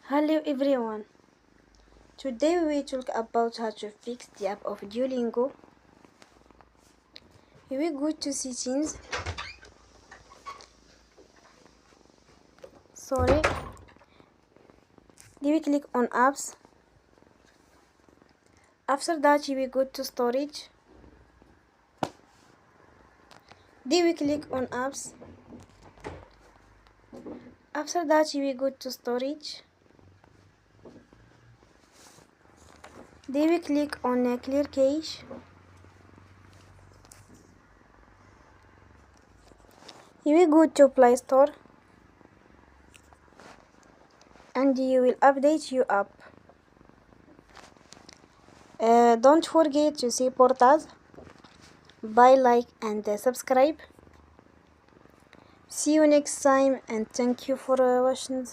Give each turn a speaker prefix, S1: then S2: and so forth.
S1: Hello everyone. Today we will talk about how to fix the app of Duolingo. We go to settings. Then we click on apps. After that we go to storage. Then we click on apps. After that we go to storage. Then we click on clear cache. We go to Play Store and you will update your app. Don't forget to support us by like and subscribe. See you next time and thank you for watching.